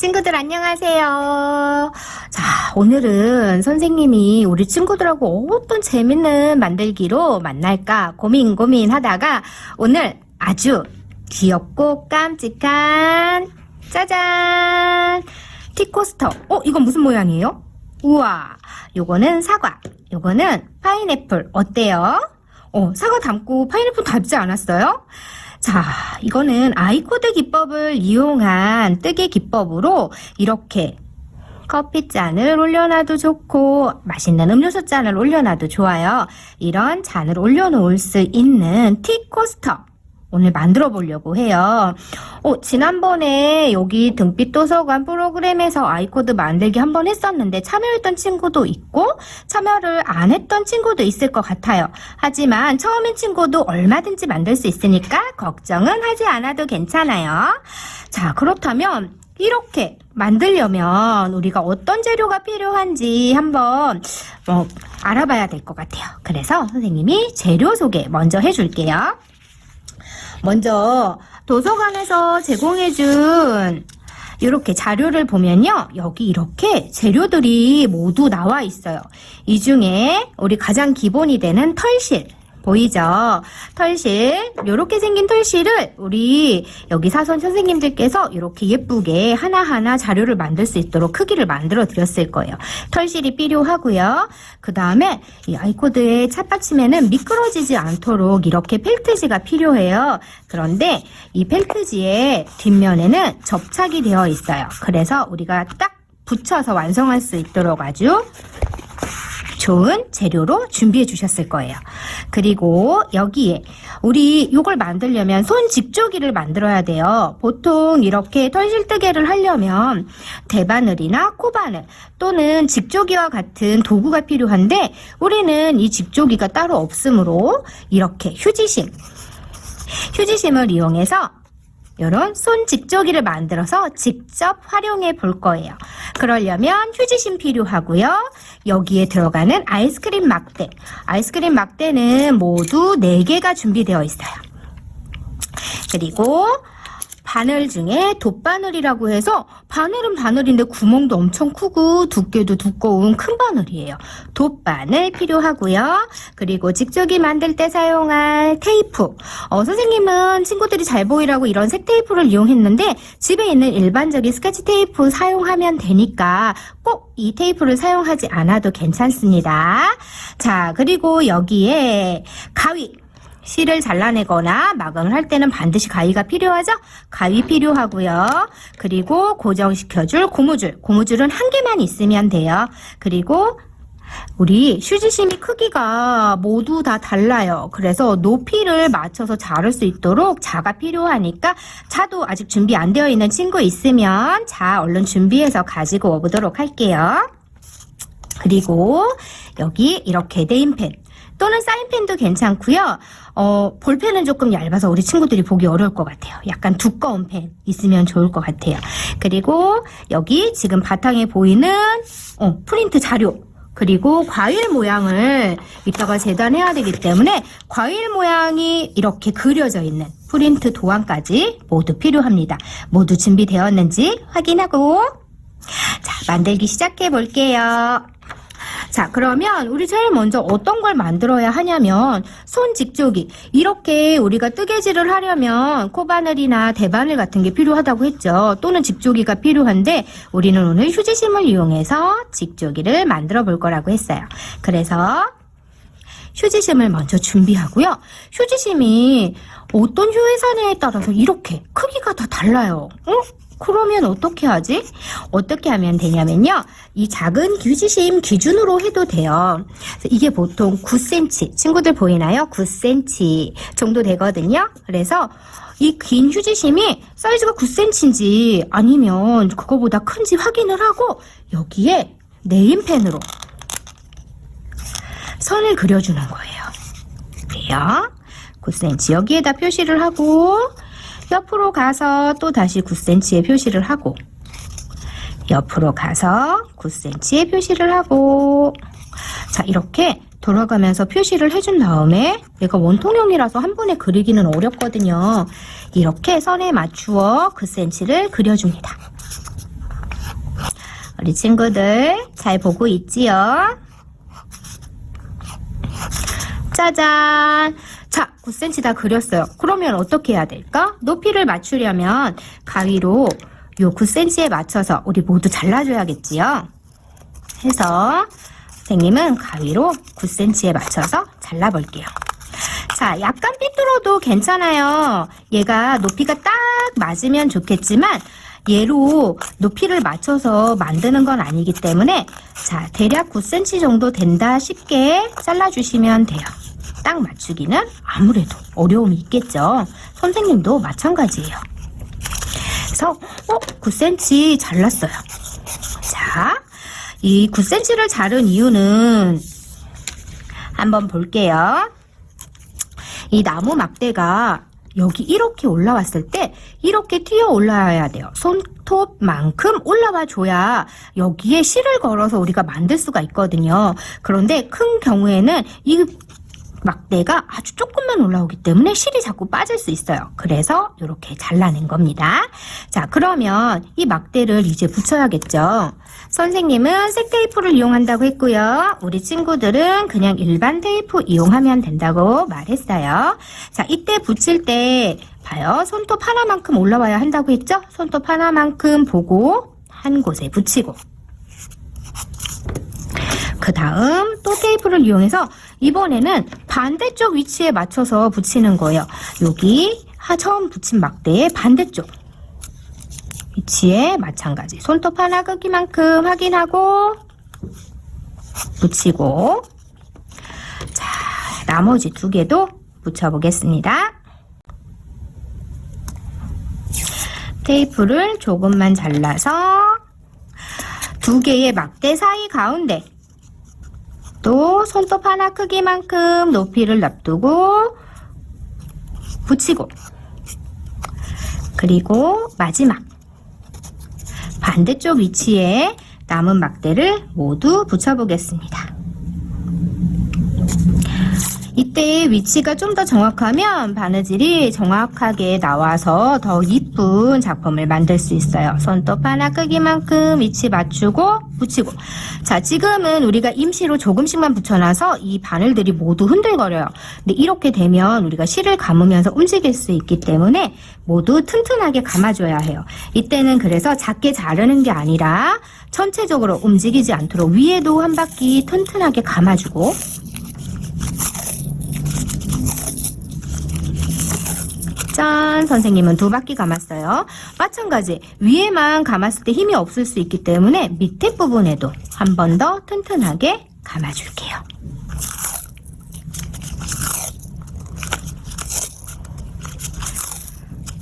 친구들 안녕하세요. 자, 오늘은 선생님이 우리 친구들하고 어떤 재밌는 만들기로 만날까 고민하다가 오늘 아주 귀엽고 깜찍한 짜잔! 티코스터. 이건 무슨 모양이에요? 우와, 요거는 사과, 요거는 파인애플. 어때요? 사과 닮고 파인애플 닮지 않았어요? 자, 이거는 아이코드 기법을 이용한 뜨개 기법으로 이렇게 커피잔을 올려놔도 좋고 맛있는 음료수 잔을 올려놔도 좋아요. 이런 잔을 올려놓을 수 있는 티코스터 오늘 만들어 보려고 해요. 지난번에 여기 등빛 도서관 프로그램에서 아이코드 만들기 한번 했었는데 참여했던 친구도 있고 참여를 안 했던 친구도 있을 것 같아요. 하지만 처음인 친구도 얼마든지 만들 수 있으니까 걱정은 하지 않아도 괜찮아요. 자, 그렇다면 이렇게 만들려면 우리가 어떤 재료가 필요한지 한번 알아봐야 될 것 같아요. 그래서 선생님이 재료 소개 먼저 해줄게요. 먼저 도서관에서 제공해준 이렇게 자료를 보면요, 여기 이렇게 재료들이 모두 나와 있어요. 이 중에 우리 가장 기본이 되는 털실 보이죠? 털실, 이렇게 생긴 털실을 우리 여기 사선 선생님들께서 이렇게 예쁘게 하나하나 자료를 만들 수 있도록 크기를 만들어 드렸을 거예요. 털실이 필요하고요. 그 다음에 이 아이코드의 찻받침에는 미끄러지지 않도록 이렇게 펠트지가 필요해요. 그런데 이 펠트지의 뒷면에는 접착이 되어 있어요. 그래서 우리가 딱 붙여서 완성할 수 있도록 아주 좋은 재료로 준비해 주셨을 거예요. 그리고 여기에 우리 이걸 만들려면 손 직조기를 만들어야 돼요. 보통 이렇게 털실뜨개를 하려면 대바늘이나 코바늘 또는 직조기와 같은 도구가 필요한데 우리는 이 직조기가 따로 없으므로 이렇게 휴지심을 이용해서 이런 손 직조기를 만들어서 직접 활용해 볼 거예요. 그러려면 휴지심 필요하고요. 여기에 들어가는 아이스크림 막대. 아이스크림 막대는 모두 4개가 준비되어 있어요. 그리고 바늘 중에 돗바늘이라고 해서 바늘은 바늘인데 구멍도 엄청 크고 두께도 두꺼운 큰 바늘이에요. 돗바늘 필요하고요. 그리고 직조기 만들 때 사용할 테이프. 선생님은 친구들이 잘 보이라고 이런 색 테이프를 이용했는데 집에 있는 일반적인 스케치 테이프 사용하면 되니까 꼭 이 테이프를 사용하지 않아도 괜찮습니다. 자, 그리고 여기에 가위. 실을 잘라내거나 마감을 할 때는 반드시 가위가 필요하죠? 가위 필요하고요. 그리고 고정시켜줄 고무줄. 고무줄은 한 개만 있으면 돼요. 그리고 우리 휴지심이 크기가 모두 다 달라요. 그래서 높이를 맞춰서 자를 수 있도록 자가 필요하니까 자도 아직 준비 안 되어 있는 친구 있으면 자 얼른 준비해서 가지고 와보도록 할게요. 그리고 여기 이렇게 네임펜 또는 사인펜도 괜찮고요. 볼펜은 조금 얇아서 우리 친구들이 보기 어려울 것 같아요. 약간 두꺼운 펜 있으면 좋을 것 같아요. 그리고 여기 지금 바탕에 보이는 프린트 자료 그리고 과일 모양을 이따가 재단해야 되기 때문에 과일 모양이 이렇게 그려져 있는 프린트 도안까지 모두 필요합니다. 모두 준비되었는지 확인하고 자, 만들기 시작해 볼게요. 자, 그러면 우리 제일 먼저 어떤 걸 만들어야 하냐면 손 직조기. 이렇게 우리가 뜨개질을 하려면 코바늘이나 대바늘 같은 게 필요하다고 했죠. 또는 직조기가 필요한데 우리는 오늘 휴지심을 이용해서 직조기를 만들어 볼 거라고 했어요. 그래서 휴지심을 먼저 준비하고요. 휴지심이 어떤 회사냐에 따라서 이렇게 크기가 다 달라요. 그러면 어떻게 하지? 어떻게 하면 되냐면요. 이 작은 휴지심 기준으로 해도 돼요. 이게 보통 9cm, 친구들 보이나요? 9cm 정도 되거든요. 그래서 이 긴 휴지심이 사이즈가 9cm인지 아니면 그거보다 큰지 확인을 하고 여기에 네임펜으로 선을 그려주는 거예요. 그래요. 9cm 여기에다 표시를 하고 옆으로 가서 또 다시 9cm의 표시를 하고 옆으로 가서 9cm의 표시를 하고 자 이렇게 돌아가면서 표시를 해준 다음에 얘가 원통형이라서 한 번에 그리기는 어렵거든요. 이렇게 선에 맞추어 9cm를 그려줍니다. 우리 친구들 잘 보고 있지요? 짜잔! 자, 9cm 다 그렸어요. 그러면 어떻게 해야 될까? 높이를 맞추려면 가위로 요 9cm에 맞춰서 우리 모두 잘라줘야겠지요? 해서 선생님은 가위로 9cm에 맞춰서 잘라볼게요. 자, 약간 삐뚤어도 괜찮아요. 얘가 높이가 딱 맞으면 좋겠지만 얘로 높이를 맞춰서 만드는 건 아니기 때문에 자, 대략 9cm 정도 된다 싶게 잘라주시면 돼요. 딱 맞추기는 아무래도 어려움이 있겠죠. 선생님도 마찬가지예요. 그래서 9cm 잘랐어요. 자, 이 9cm를 자른 이유는 한번 볼게요. 이 나무 막대가 여기 이렇게 올라왔을 때 이렇게 튀어 올라와야 돼요. 손톱만큼 올라와 줘야 여기에 실을 걸어서 우리가 만들 수가 있거든요. 그런데 큰 경우에는 이 막대가 아주 조금만 올라오기 때문에 실이 자꾸 빠질 수 있어요. 그래서 이렇게 잘라낸 겁니다. 자, 그러면 이 막대를 이제 붙여야겠죠. 선생님은 색 테이프를 이용한다고 했고요. 우리 친구들은 그냥 일반 테이프 이용하면 된다고 말했어요. 자, 이때 붙일 때 봐요. 손톱 하나만큼 올라와야 한다고 했죠? 손톱 하나만큼 보고 한 곳에 붙이고 그 다음 또 테이프를 이용해서 이번에는 반대쪽 위치에 맞춰서 붙이는 거예요. 여기 처음 붙인 막대의 반대쪽 위치에 마찬가지 손톱 하나 크기만큼 확인하고 붙이고 자, 나머지 두 개도 붙여보겠습니다. 테이프를 조금만 잘라서 두 개의 막대 사이 가운데 또 손톱 하나 크기만큼 높이를 놔두고 붙이고 그리고 마지막 반대쪽 위치에 남은 막대를 모두 붙여보겠습니다. 이때 위치가 좀 더 정확하면 바느질이 정확하게 나와서 더 이쁜 작품을 만들 수 있어요. 손톱 하나 크기만큼 위치 맞추고 붙이고 자, 지금은 우리가 임시로 조금씩만 붙여놔서 이 바늘들이 모두 흔들거려요. 근데 이렇게 되면 우리가 실을 감으면서 움직일 수 있기 때문에 모두 튼튼하게 감아줘야 해요. 이때는 그래서 작게 자르는 게 아니라 전체적으로 움직이지 않도록 위에도 한 바퀴 튼튼하게 감아주고 짠! 선생님은 두 바퀴 감았어요. 마찬가지 위에만 감았을 때 힘이 없을 수 있기 때문에 밑에 부분에도 한 번 더 튼튼하게 감아줄게요.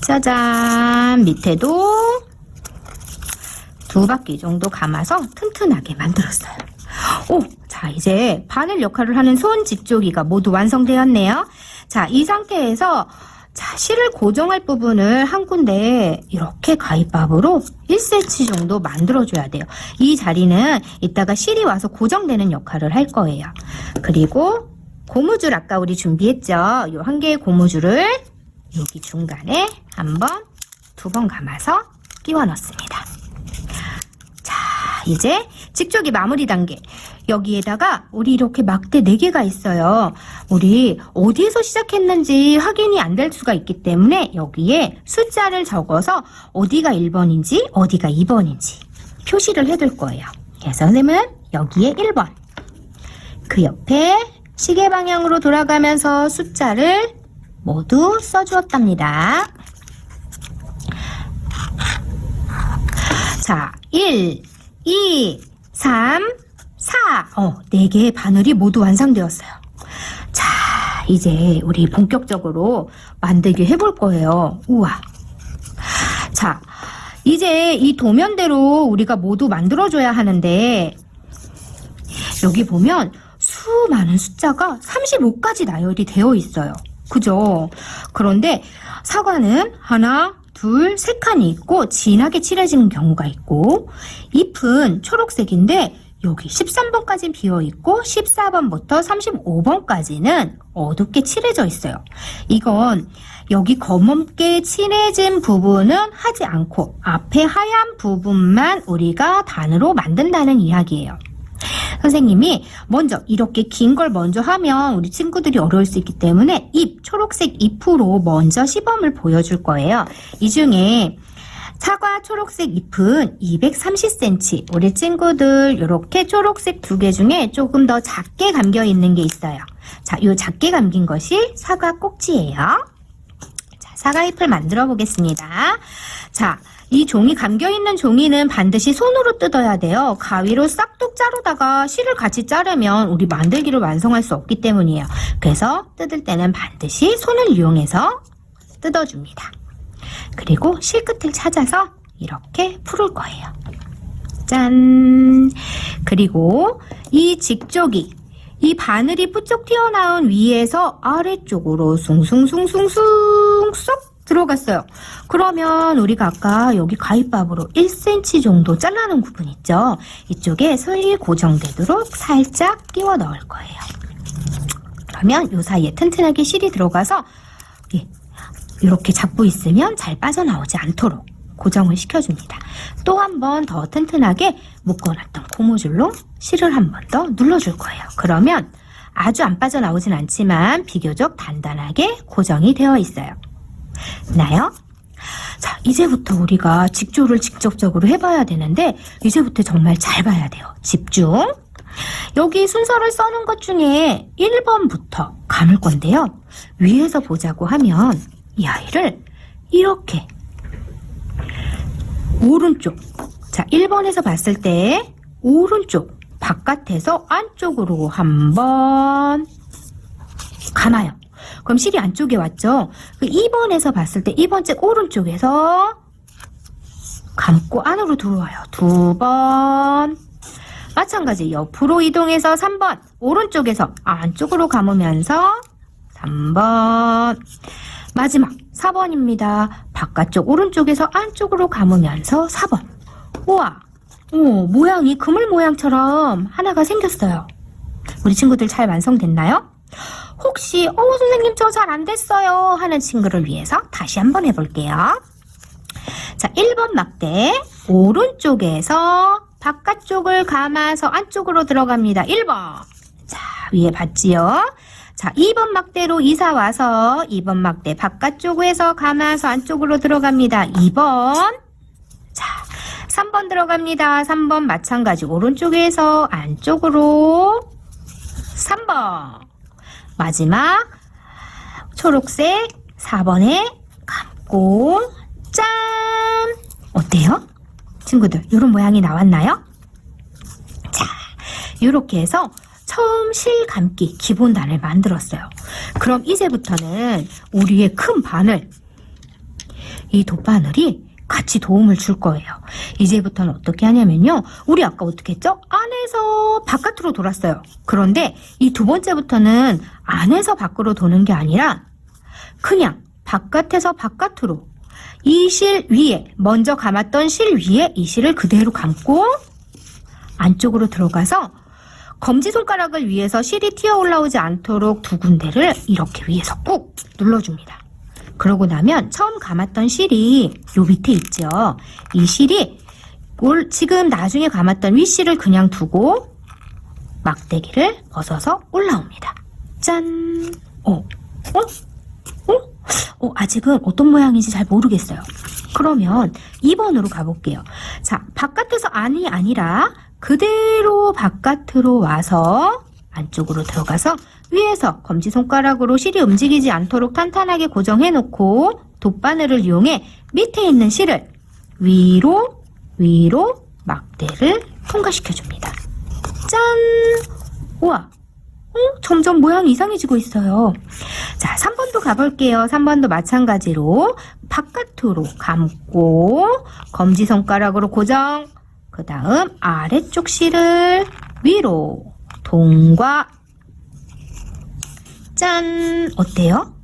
짜잔! 밑에도 두 바퀴 정도 감아서 튼튼하게 만들었어요. 오! 자, 이제 바늘 역할을 하는 손 집조기가 모두 완성되었네요. 자, 이 상태에서 자, 실을 고정할 부분을 한 군데 이렇게 가위밥으로 1cm 정도 만들어줘야 돼요. 이 자리는 이따가 실이 와서 고정되는 역할을 할 거예요. 그리고 고무줄 아까 우리 준비했죠? 이 한 개의 고무줄을 여기 중간에 한 번, 두 번 감아서 끼워 넣습니다. 자, 이제 직조기 마무리 단계. 여기에다가 우리 이렇게 막대 4개가 있어요. 우리 어디에서 시작했는지 확인이 안 될 수가 있기 때문에 여기에 숫자를 적어서 어디가 1번인지 어디가 2번인지 표시를 해둘 거예요. 그래서 선생님은 여기에 1번 그 옆에 시계 방향으로 돌아가면서 숫자를 모두 써주었답니다. 자, 1, 2, 3, 4. 4개의 바늘이 모두 완성되었어요. 자, 이제 우리 본격적으로 만들기 해볼 거예요. 우와. 자, 이제 이 도면대로 우리가 모두 만들어줘야 하는데 여기 보면 수많은 숫자가 35까지 나열이 되어 있어요. 그죠? 그런데 사과는 하나, 둘, 세 칸이 있고 진하게 칠해지는 경우가 있고 잎은 초록색인데 여기 13번까지는 비어있고 14번부터 35번까지는 어둡게 칠해져 있어요. 이건 여기 검게 칠해진 부분은 하지 않고 앞에 하얀 부분만 우리가 단으로 만든다는 이야기예요. 선생님이 먼저 이렇게 긴 걸 먼저 하면 우리 친구들이 어려울 수 있기 때문에 초록색 잎으로 먼저 시범을 보여줄 거예요. 이 중에 사과 초록색 잎은 230cm. 우리 친구들 이렇게 초록색 2개 중에 조금 더 작게 감겨 있는 게 있어요. 자, 요 작게 감긴 것이 사과 꼭지예요. 자, 사과 잎을 만들어 보겠습니다. 자, 이 종이 감겨있는 종이는 반드시 손으로 뜯어야 돼요. 가위로 싹둑 자르다가 실을 같이 자르면 우리 만들기를 완성할 수 없기 때문이에요. 그래서 뜯을 때는 반드시 손을 이용해서 뜯어줍니다. 그리고 실 끝을 찾아서 이렇게 풀을 거예요. 짠! 그리고 이 직쪽이 이 바늘이 뿌쩍 튀어나온 위에서 아래쪽으로 숭숭숭숭숭 쏙 들어갔어요. 그러면 우리가 아까 여기 가위밥으로 1cm 정도 잘라놓은 부분 있죠? 이쪽에 슬 고정되도록 살짝 끼워 넣을 거예요. 그러면 이 사이에 튼튼하게 실이 들어가서 이렇게 잡고 있으면 잘 빠져나오지 않도록 고정을 시켜줍니다. 또 한 번 더 튼튼하게 묶어놨던 고무줄로 실을 한 번 더 눌러줄 거예요. 그러면 아주 안 빠져나오진 않지만 비교적 단단하게 고정이 되어 있어요. 나요? 자, 이제부터 우리가 직조를 직접적으로 해봐야 되는데 이제부터 정말 잘 봐야 돼요. 집중! 여기 순서를 써놓은 것 중에 1번부터 감을 건데요. 위에서 보자고 하면 이 아이를 이렇게 오른쪽, 자 1번에서 봤을 때 오른쪽 바깥에서 안쪽으로 한번 감아요. 그럼 실이 안쪽에 왔죠? 2번에서 봤을 때 2번째 오른쪽에서 감고 안으로 들어와요. 2번. 마찬가지 옆으로 이동해서 3번 오른쪽에서 안쪽으로 감으면서 3번. 마지막 4번입니다. 바깥쪽 오른쪽에서 안쪽으로 감으면서 4번. 우와, 모양이 그물 모양처럼 하나가 생겼어요. 우리 친구들 잘 완성됐나요? 혹시 선생님 저 잘 안 됐어요 하는 친구를 위해서 다시 한번 해볼게요. 자, 1번 막대 오른쪽에서 바깥쪽을 감아서 안쪽으로 들어갑니다. 1번. 자, 위에 봤지요? 자, 2번 막대로 이사 와서 2번 막대 바깥쪽에서 감아서 안쪽으로 들어갑니다. 2번. 자, 3번 들어갑니다. 3번 마찬가지 오른쪽에서 안쪽으로 3번. 마지막 초록색 4번에 감고 짠! 어때요? 친구들, 이런 모양이 나왔나요? 자, 이렇게 해서 처음 실 감기 기본단을 만들었어요. 그럼 이제부터는 우리의 큰 바늘, 이 돗바늘이 같이 도움을 줄 거예요. 이제부터는 어떻게 하냐면요. 우리 아까 어떻게 했죠? 안에서 바깥으로 돌았어요. 그런데 이 두 번째부터는 안에서 밖으로 도는 게 아니라 그냥 바깥에서 바깥으로 이 실 위에, 먼저 감았던 실 위에 이 실을 그대로 감고 안쪽으로 들어가서 검지손가락을 위해서 실이 튀어 올라오지 않도록 두 군데를 이렇게 위에서 꾹 눌러줍니다. 그러고 나면 처음 감았던 실이 요 밑에 있죠. 이 실이 지금 나중에 감았던 윗실을 그냥 두고 막대기를 벗어서 올라옵니다. 짠! 아직은 어떤 모양인지 잘 모르겠어요. 그러면 2번으로 가볼게요. 자, 바깥에서 안이 아니라 그대로 바깥으로 와서 안쪽으로 들어가서 위에서 검지손가락으로 실이 움직이지 않도록 탄탄하게 고정해 놓고 돗바늘을 이용해 밑에 있는 실을 위로 막대를 통과시켜 줍니다. 짠! 우와! 점점 모양이 이상해지고 있어요. 자, 3번도 가볼게요. 3번도 마찬가지로 바깥으로 감고 검지손가락으로 고정, 그 다음 아래쪽 실을 위로 통과. 짠! 어때요?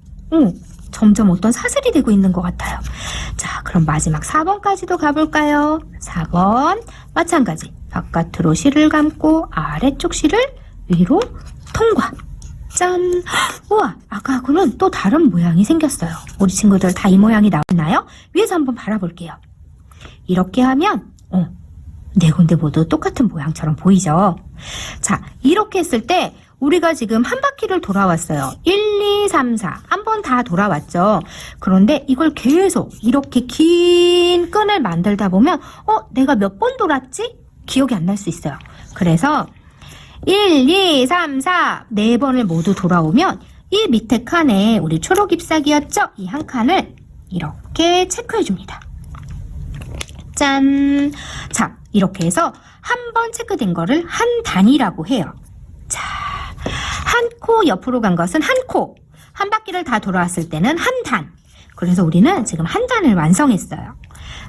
점점 어떤 사슬이 되고 있는 것 같아요. 자, 그럼 마지막 4번까지도 가볼까요? 4번 마찬가지 바깥으로 실을 감고 아래쪽 실을 위로 통과. 짠! 우와, 아까하고는 또 다른 모양이 생겼어요. 우리 친구들 다 이 모양이 나왔나요? 위에서 한번 바라볼게요. 이렇게 하면 네 군데 모두 똑같은 모양처럼 보이죠? 자, 이렇게 했을 때 우리가 지금 한 바퀴를 돌아왔어요. 1, 2, 3, 4. 한 번 다 돌아왔죠. 그런데 이걸 계속 이렇게 긴 끈을 만들다 보면 내가 몇 번 돌았지? 기억이 안 날 수 있어요. 그래서 1, 2, 3, 4 네 번을 모두 돌아오면 이 밑에 칸에 우리 초록 잎사귀였죠? 이 한 칸을 이렇게 체크해 줍니다. 짠! 자, 이렇게 해서 한 번 체크된 거를 한 단이라고 해요. 자, 한 코 옆으로 간 것은 한 코. 한 바퀴를 다 돌아왔을 때는 한 단. 그래서 우리는 지금 한 단을 완성했어요.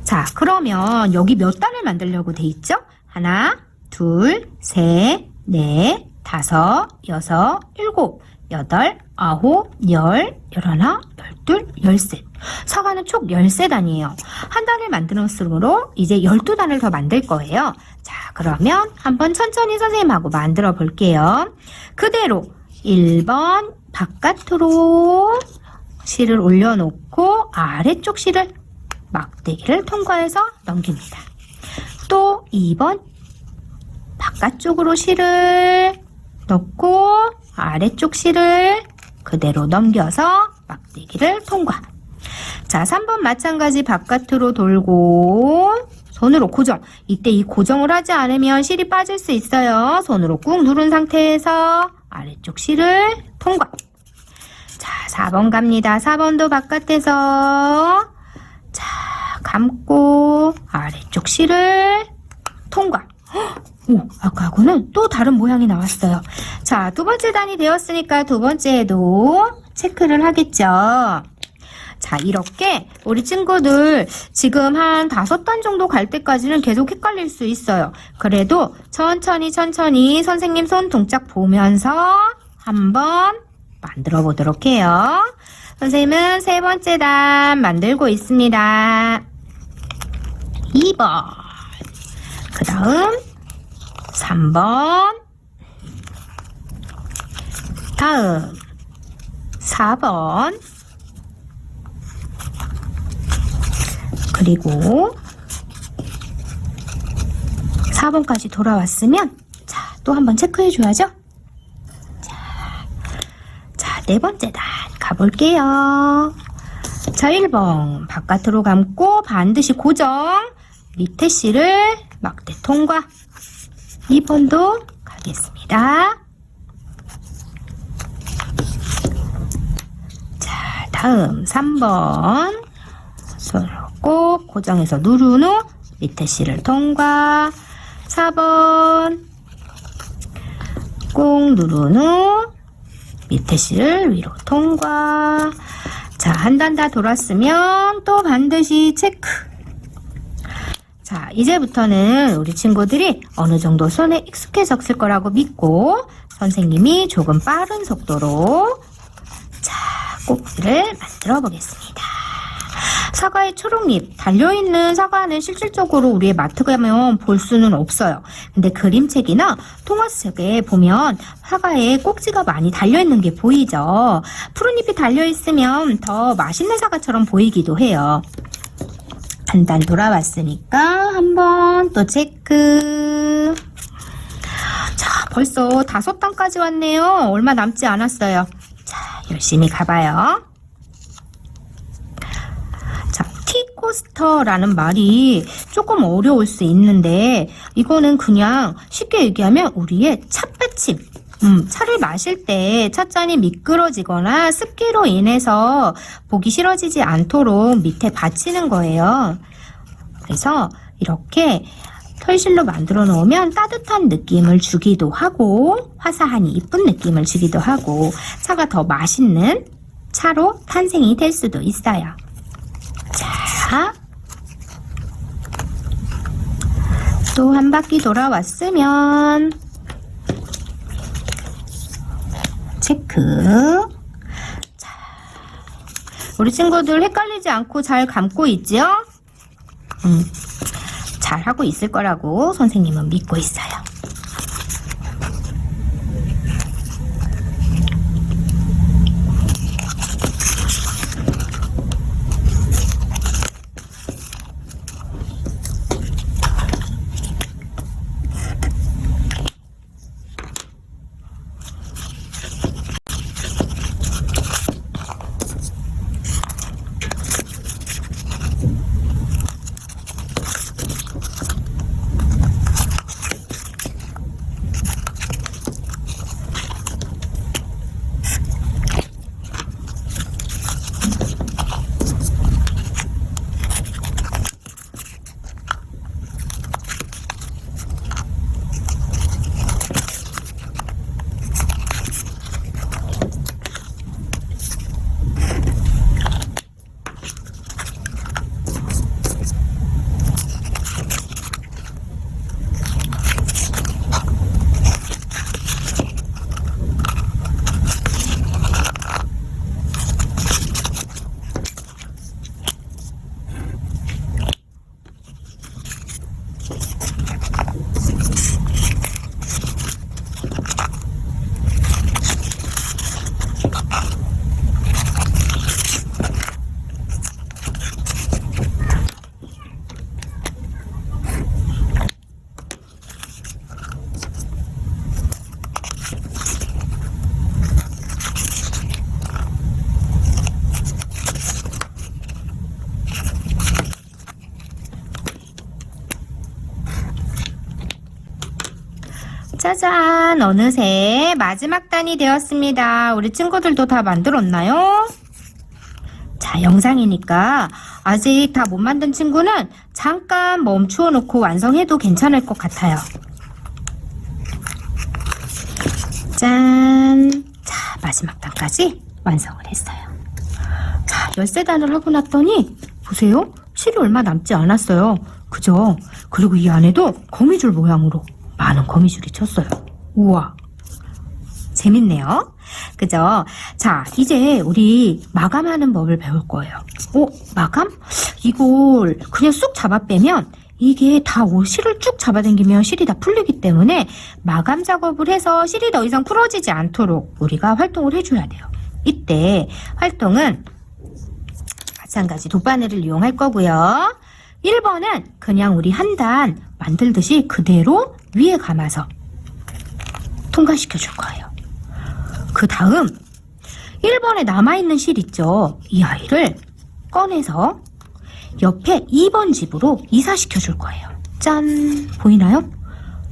자, 그러면 여기 몇 단을 만들려고 돼 있죠? 하나, 둘, 셋, 넷, 다섯, 여섯, 일곱, 여덟, 아홉, 열, 열하나, 열둘, 열셋. 사과는 총 13단이에요. 한 단을 만들었으므로 이제 12단을 더 만들 거예요. 자, 그러면 한번 천천히 선생님하고 만들어 볼게요. 그대로 1번 바깥으로 실을 올려놓고 아래쪽 실을 막대기를 통과해서 넘깁니다. 또 2번 바깥쪽으로 실을 넣고 아래쪽 실을 그대로 넘겨서 막대기를 통과. 자, 3번 마찬가지 바깥으로 돌고 손으로 고정. 이때 이 고정을 하지 않으면 실이 빠질 수 있어요. 손으로 꾹 누른 상태에서 아래쪽 실을 통과. 자, 4번 갑니다. 4번도 바깥에서 자, 감고 아래쪽 실을 통과. 오, 아까하고는 또 다른 모양이 나왔어요. 자, 두 번째 단이 되었으니까 두 번째에도 체크를 하겠죠. 자, 이렇게 우리 친구들 지금 한 5단 정도 갈 때까지는 계속 헷갈릴 수 있어요. 그래도 천천히 선생님 손 동작 보면서 한번 만들어 보도록 해요. 선생님은 세 번째 단 만들고 있습니다. 2번, 그 다음 3번, 다음 4번, 그리고 4번까지 돌아왔으면 자, 또 한번 체크해 줘야죠. 자, 네 번째 단 가볼게요. 자, 1번 바깥으로 감고 반드시 고정. 밑에 실을 막대 통과. 2번도 가겠습니다. 자, 다음 3번 손을 꼭 고정해서 누른 후 밑에 실을 통과. 4번 꼭 누른 후 밑에 실을 위로 통과. 자, 한 단 다 돌았으면 또 반드시 체크. 자, 이제부터는 우리 친구들이 어느 정도 손에 익숙해졌을 거라고 믿고 선생님이 조금 빠른 속도로 자, 꼭지를 만들어 보겠습니다. 사과의 초록잎, 달려있는 사과는 실질적으로 우리의 마트 가면 볼 수는 없어요. 근데 그림책이나 통화책에 보면 사과에 꼭지가 많이 달려있는 게 보이죠. 푸른 잎이 달려있으면 더 맛있는 사과처럼 보이기도 해요. 한 단 돌아왔으니까 한번 또 체크. 자, 벌써 5단까지 왔네요. 얼마 남지 않았어요. 자, 열심히 가봐요. 자, 티코스터라는 말이 조금 어려울 수 있는데 이거는 그냥 쉽게 얘기하면 우리의 찻받침. 차를 마실 때 찻잔이 미끄러지거나 습기로 인해서 보기 싫어지지 않도록 밑에 받치는 거예요. 그래서 이렇게 털실로 만들어 놓으면 따뜻한 느낌을 주기도 하고 화사하니 이쁜 느낌을 주기도 하고 차가 더 맛있는 차로 탄생이 될 수도 있어요. 자, 또 한 바퀴 돌아왔으면 체크. 자, 우리 친구들 헷갈리지 않고 잘 감고 있죠? 자, 잘하고 있을 거라고 선생님은 믿고 있어요. 짜잔! 어느새 마지막 단이 되었습니다. 우리 친구들도 다 만들었나요? 자, 영상이니까 아직 다 못 만든 친구는 잠깐 멈추어 놓고 완성해도 괜찮을 것 같아요. 짠! 자, 마지막 단까지 완성을 했어요. 자, 13단을 하고 났더니 보세요. 실이 얼마 남지 않았어요. 그죠? 그리고 이 안에도 거미줄 모양으로 많은 거미줄이 쳤어요. 우와, 재밌네요. 그죠? 자, 이제 우리 마감하는 법을 배울 거예요. 마감? 이걸 그냥 쑥 잡아 빼면 이게 다 실을 쭉 잡아당기면 실이 다 풀리기 때문에 마감 작업을 해서 실이 더 이상 풀어지지 않도록 우리가 활동을 해줘야 돼요. 이때 활동은 마찬가지 돗바늘을 이용할 거고요. 1번은 그냥 우리 한 단 만들듯이 그대로 위에 감아서 통과시켜 줄 거예요. 그 다음 1번에 남아있는 실 있죠? 이 아이를 꺼내서 옆에 2번 집으로 이사시켜 줄 거예요. 짠! 보이나요?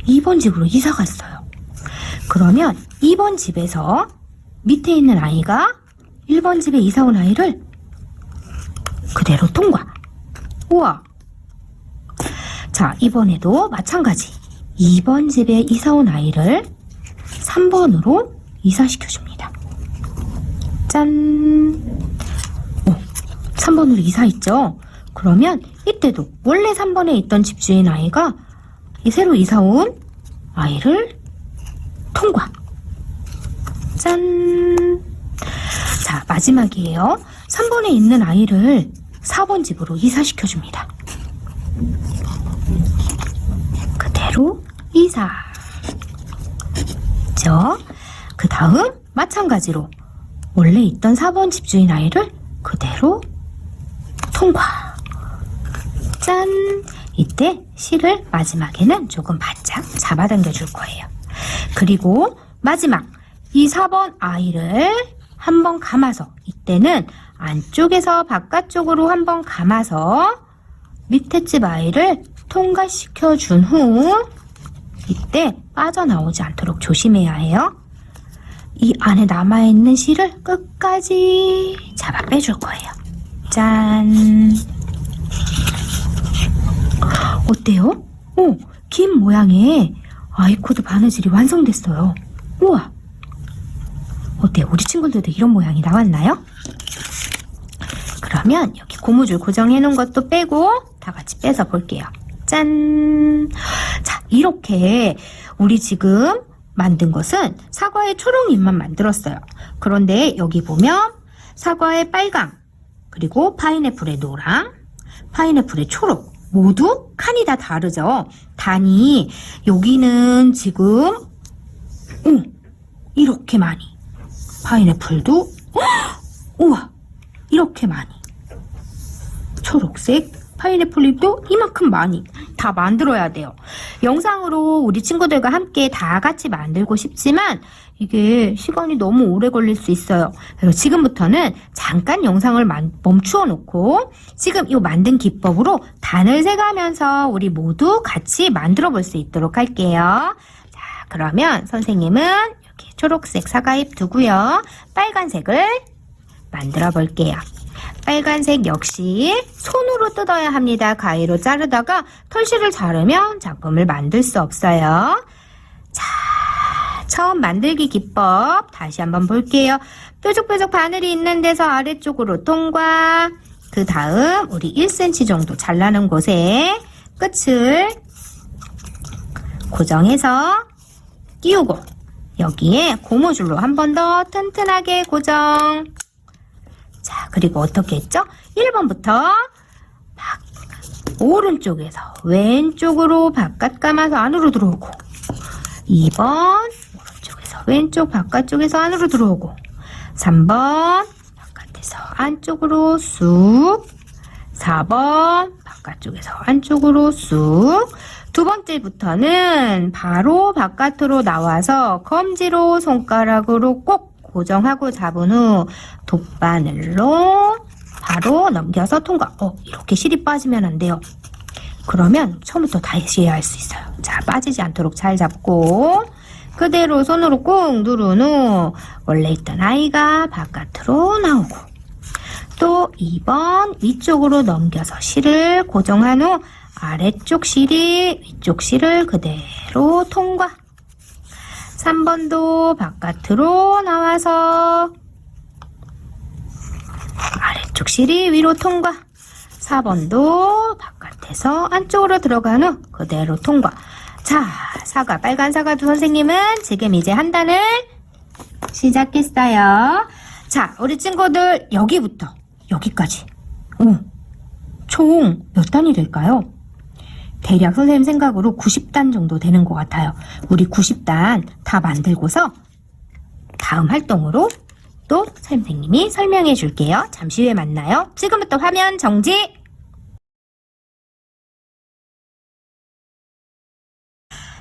2번 집으로 이사 갔어요. 그러면 2번 집에서 밑에 있는 아이가 1번 집에 이사 온 아이를 그대로 통과. 우와! 자, 이번에도 마찬가지 2번 집에 이사 온 아이를 3번으로 이사시켜 줍니다. 짠! 3번으로 이사했죠? 그러면 이때도 원래 3번에 있던 집주인 아이가 새로 이사 온 아이를 통과. 짠! 자, 마지막이에요. 3번에 있는 아이를 4번 집으로 이사시켜 줍니다. 그대로 이사. 그 다음 마찬가지로 원래 있던 4번 집주인 아이를 그대로 통과. 짠! 이때 실을 마지막에는 조금 바짝 잡아당겨 줄 거예요. 그리고 마지막 이 4번 아이를 한번 감아서, 이때는 안쪽에서 바깥쪽으로 한번 감아서 밑에 집 아이를 통과시켜 준 후 이때 빠져나오지 않도록 조심해야 해요. 이 안에 남아있는 실을 끝까지 잡아 빼줄 거예요. 짠! 어때요? 긴 모양의 아이코드 바느질이 완성됐어요. 우와! 어때요? 우리 친구들도 이런 모양이 나왔나요? 그러면 여기 고무줄 고정해 놓은 것도 빼고 다 같이 빼서 볼게요. 짠! 자, 이렇게 우리 지금 만든 것은 사과의 초록잎만 만들었어요. 그런데 여기 보면 사과의 빨강, 그리고 파인애플의 노랑, 파인애플의 초록, 모두 칸이 다 다르죠. 단이 여기는 지금 이렇게 많이, 파인애플도 우와 이렇게 많이, 초록색 파인애플 잎도 이만큼 많이 다 만들어야 돼요. 영상으로 우리 친구들과 함께 다 같이 만들고 싶지만 이게 시간이 너무 오래 걸릴 수 있어요. 그래서 지금부터는 잠깐 영상을 멈추어 놓고 지금 이 만든 기법으로 단을 세가면서 우리 모두 같이 만들어 볼 수 있도록 할게요. 자, 그러면 선생님은 이렇게 초록색 사과잎 두고요. 빨간색을 만들어 볼게요. 빨간색 역시 손으로 뜯어야 합니다. 가위로 자르다가 털실을 자르면 작품을 만들 수 없어요. 자, 처음 만들기 기법 다시 한번 볼게요. 뾰족뾰족 바늘이 있는 데서 아래쪽으로 통과. 그 다음 우리 1cm 정도 잘라는 곳에 끝을 고정해서 끼우고 여기에 고무줄로 한 번 더 튼튼하게 고정. 자, 그리고 어떻게 했죠? 1번부터 막 오른쪽에서 왼쪽으로 바깥 감아서 안으로 들어오고 2번 오른쪽에서 왼쪽 바깥쪽에서 안으로 들어오고 3번 바깥에서 안쪽으로 쑥 4번 바깥쪽에서 안쪽으로 쑥 두 번째부터는 바로 바깥으로 나와서 검지로 손가락으로 꼭 고정하고 잡은 후 돗바늘로 바로 넘겨서 통과. 이렇게 실이 빠지면 안 돼요. 그러면 처음부터 다시 해야 할 수 있어요. 자, 빠지지 않도록 잘 잡고 그대로 손으로 꾹 누른 후 원래 있던 아이가 바깥으로 나오고 또 2번 위쪽으로 넘겨서 실을 고정한 후 아래쪽 실이 위쪽 실을 그대로 통과. 3번도 바깥으로 나와서 아래쪽 실이 위로 통과. 4번도 바깥에서 안쪽으로 들어간 후 그대로 통과. 자, 사과, 빨간 사과 두 선생님은 지금 이제 한 단을 시작했어요. 자, 우리 친구들 여기부터 여기까지 총 몇 단이 될까요? 대략 선생님 생각으로 90단 정도 되는 것 같아요. 우리 90단 다 만들고서 다음 활동으로 또 선생님이 설명해 줄게요. 잠시 후에 만나요. 지금부터 화면 정지!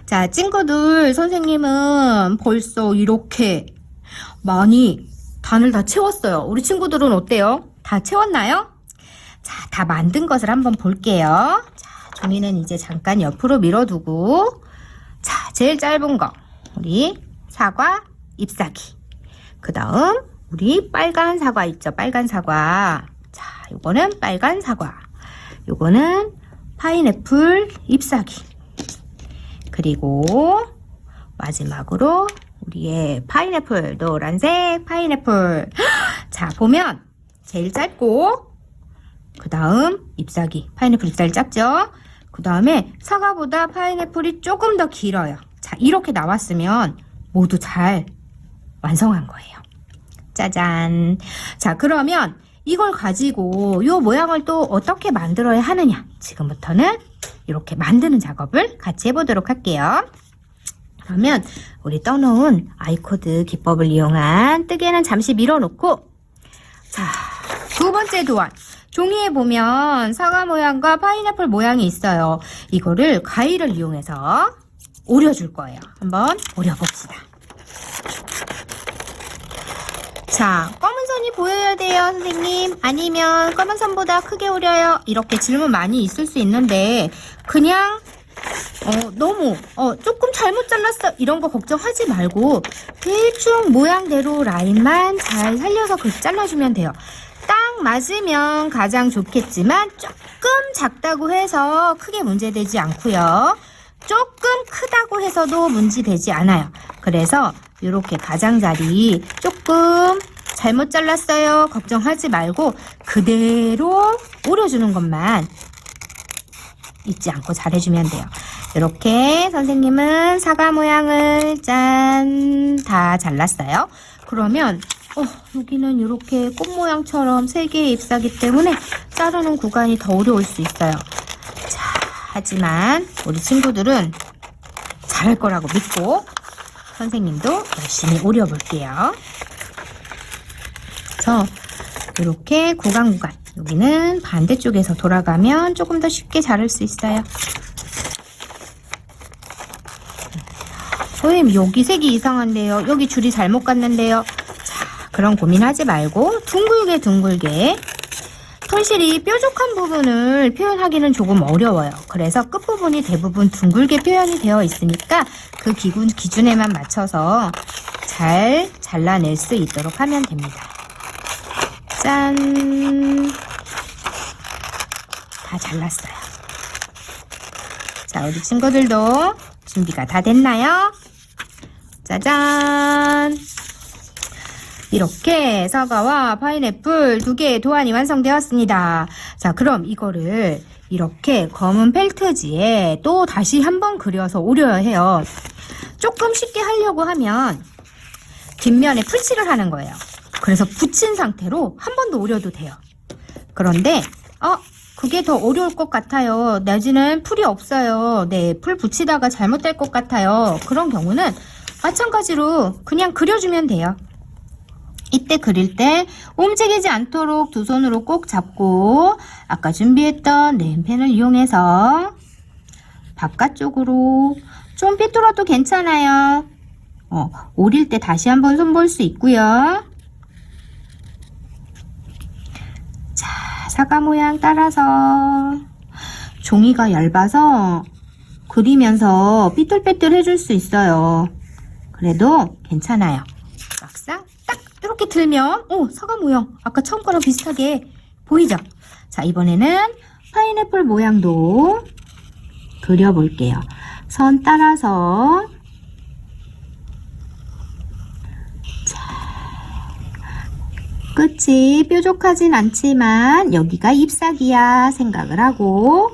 자, 친구들, 선생님은 벌써 이렇게 많이 단을 다 채웠어요. 우리 친구들은 어때요? 다 채웠나요? 자, 다 만든 것을 한번 볼게요. 자, 종이는 이제 잠깐 옆으로 밀어두고, 자, 제일 짧은 거 우리 사과 잎사귀, 그 다음 우리 빨간 사과 있죠? 빨간 사과. 자, 요거는 빨간 사과, 요거는 파인애플 잎사귀, 그리고 마지막으로 우리의 파인애플, 노란색 파인애플. 자, 보면 제일 짧고 그 다음 잎사귀, 파인애플 잎사귀 짧죠? 그 다음에 사과보다 파인애플이 조금 더 길어요. 자, 이렇게 나왔으면 모두 잘 완성한 거예요. 짜잔. 자, 그러면 이걸 가지고 이 모양을 또 어떻게 만들어야 하느냐, 지금부터는 이렇게 만드는 작업을 같이 해보도록 할게요. 그러면 우리 떠놓은 아이코드 기법을 이용한 뜨개는 잠시 밀어놓고, 자, 두 번째 도안. 종이에 보면 사과 모양과 파인애플 모양이 있어요. 이거를 가위를 이용해서 오려줄 거예요. 한번 오려봅시다. 자, 검은 선이 보여야 돼요, 선생님. 아니면 검은 선보다 크게 오려요. 이렇게 질문 많이 있을 수 있는데 그냥 너무 조금 잘못 잘랐어 이런 거 걱정하지 말고 대충 모양대로 라인만 잘 살려서 그렇게 잘라주면 돼요. 딱 맞으면 가장 좋겠지만 조금 작다고 해서 크게 문제되지 않고요. 조금 크다고 해서도 문제되지 않아요. 그래서 이렇게 가장자리 조금 잘못 잘랐어요 걱정하지 말고 그대로 오려주는 것만 잊지 않고 잘해주면 돼요. 이렇게 선생님은 사과 모양을 짠 다 잘랐어요. 그러면 여기는 이렇게 꽃 모양처럼 3개의 잎사귀 때문에 자르는 구간이 더 어려울 수 있어요. 자, 하지만 우리 친구들은 잘할 거라고 믿고 선생님도 열심히 오려볼게요. 그래서 이렇게 구간 여기는 반대쪽에서 돌아가면 조금 더 쉽게 자를 수 있어요. 선생님 여기 색이 이상한데요. 여기 줄이 잘못 갔는데요. 자, 그런 고민하지 말고 둥글게 털실이 뾰족한 부분을 표현하기는 조금 어려워요. 그래서 끝부분이 대부분 둥글게 표현이 되어 있으니까 그 기준에만 맞춰서 잘 잘라낼 수 있도록 하면 됩니다. 짠! 다 잘랐어요. 자, 우리 친구들도 준비가 다 됐나요? 짜잔! 이렇게 사과와 파인애플 2개의 도안이 완성되었습니다. 자, 그럼 이거를 이렇게 검은 펠트지에 또 다시 한번 그려서 오려야 해요. 조금 쉽게 하려고 하면 뒷면에 풀칠을 하는 거예요. 그래서 붙인 상태로 한 번 더 오려도 돼요. 그런데 그게 더 어려울 것 같아요. 내지는 풀이 없어요. 네, 풀 붙이다가 잘못될 것 같아요. 그런 경우는 마찬가지로 그냥 그려주면 돼요. 이때 그릴 때 움직이지 않도록 두 손으로 꼭 잡고 아까 준비했던 네임펜을 이용해서 바깥쪽으로 좀 삐뚤어도 괜찮아요. 오릴 때 다시 한번 손볼 수 있고요. 자, 사과 모양 따라서 종이가 얇아서 그리면서 삐뚤빼뚤 해줄 수 있어요. 그래도 괜찮아요. 막상 딱 이렇게 들면 사과 모양 아까 처음 거랑 비슷하게 보이죠? 자, 이번에는 파인애플 모양도 그려볼게요. 선 따라서 끝이 뾰족하진 않지만 여기가 잎사귀야 생각을 하고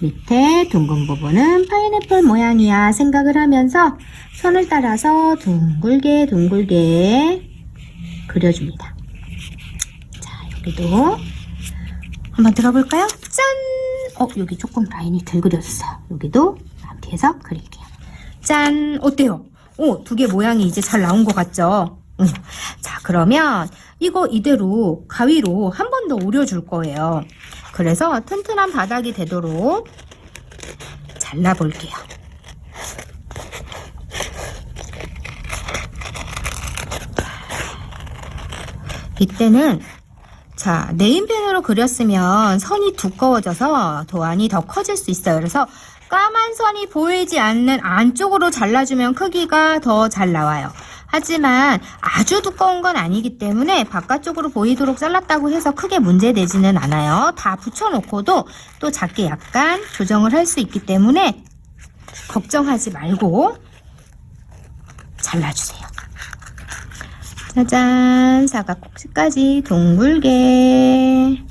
밑에 둥근 부분은 파인애플 모양이야 생각을 하면서 선을 따라서 둥글게 그려줍니다. 자, 여기도 한번 들어볼까요? 짠! 여기 조금 라인이 덜 그려졌어요. 여기도 이렇게 해서 그릴게요. 짠! 어때요? 2개 모양이 이제 잘 나온 것 같죠? 자, 그러면 이거 이대로 가위로 한 번 더 오려줄 거예요. 그래서 튼튼한 바닥이 되도록 잘라볼게요. 이때는 자, 네임펜으로 그렸으면 선이 두꺼워져서 도안이 더 커질 수 있어요. 그래서 까만 선이 보이지 않는 안쪽으로 잘라주면 크기가 더 잘 나와요. 하지만 아주 두꺼운 건 아니기 때문에 바깥쪽으로 보이도록 잘랐다고 해서 크게 문제되지는 않아요. 다 붙여놓고도 또 작게 약간 조정을 할 수 있기 때문에 걱정하지 말고 잘라주세요. 짜잔, 사과 꼭지까지 둥글게.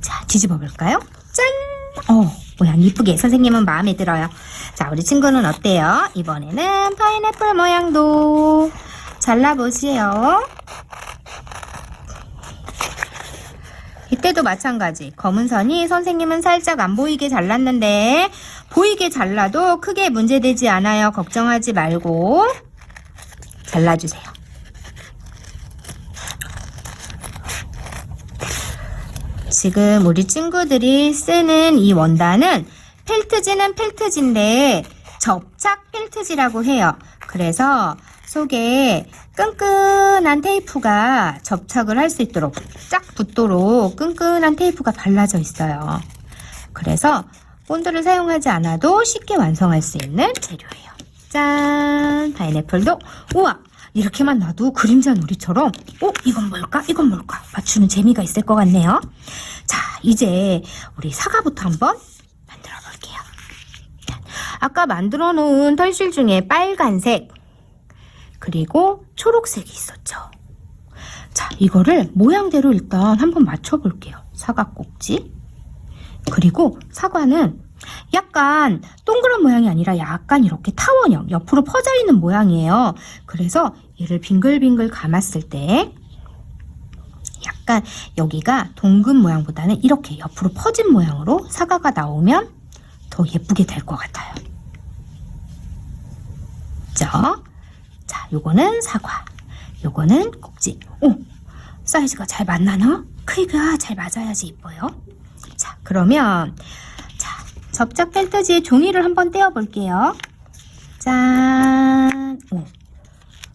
자, 뒤집어 볼까요? 짠! 모양 이쁘게 선생님은 마음에 들어요. 자, 우리 친구는 어때요? 이번에는 파인애플 모양도 잘라보세요. 이때도 마찬가지. 검은 선이 선생님은 살짝 안 보이게 잘랐는데 보이게 잘라도 크게 문제되지 않아요. 걱정하지 말고 잘라주세요. 지금 우리 친구들이 쓰는 이 원단은 펠트지는 펠트지인데 접착 펠트지라고 해요. 그래서 속에 끈끈한 테이프가 접착을 할 수 있도록 쫙 붙도록 끈끈한 테이프가 발라져 있어요. 그래서 본드를 사용하지 않아도 쉽게 완성할 수 있는 재료예요. 짠! 파인애플도 우와! 이렇게만 놔도 그림자 놀이처럼 이건 뭘까? 이건 뭘까? 맞추는 재미가 있을 것 같네요. 자, 이제 우리 사과부터 한번 만들어 볼게요. 아까 만들어 놓은 털실 중에 빨간색 그리고 초록색이 있었죠. 자, 이거를 모양대로 일단 한번 맞춰 볼게요. 사과 꼭지 그리고 사과는 약간 동그란 모양이 아니라 약간 이렇게 타원형 옆으로 퍼져 있는 모양이에요. 그래서 얘를 빙글빙글 감았을 때 여기가 동근 모양보다는 이렇게 옆으로 퍼진 모양으로 사과가 나오면 더 예쁘게 될 것 같아요. 그죠? 자, 요거는 사과, 요거는 꼭지. 오, 사이즈가 잘 맞나나? 크기가 잘 맞아야지 이뻐요. 자, 그러면 자, 접착 펠트지에 종이를 한번 떼어 볼게요. 짠. 오,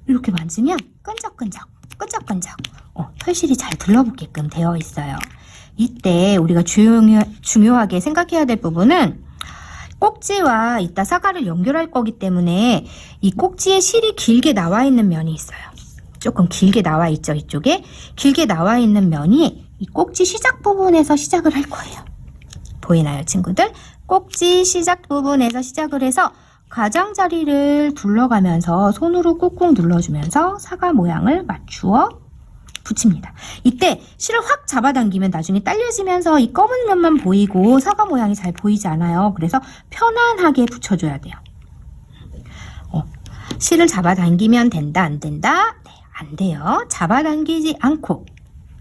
이렇게 만지면 끈적끈적 털실이 잘 들러붙게끔 되어 있어요. 이때 우리가 중요하게 생각해야 될 부분은 꼭지와 이따 사과를 연결할 거기 때문에 이 꼭지에 실이 길게 나와 있는 면이 있어요. 조금 길게 나와 있죠. 이쪽에 길게 나와 있는 면이 이 꼭지 시작 부분에서 시작을 할 거예요. 보이나요, 친구들? 꼭지 시작 부분에서 시작을 해서 가장자리를 둘러가면서 손으로 꾹꾹 눌러주면서 사과 모양을 맞추어 붙입니다. 이때 실을 확 잡아당기면 나중에 딸려지면서 이 검은 면만 보이고 사과 모양이 잘 보이지 않아요. 그래서 편안하게 붙여줘야 돼요. 실을 잡아당기면 된다, 안 된다? 네, 안 돼요. 잡아당기지 않고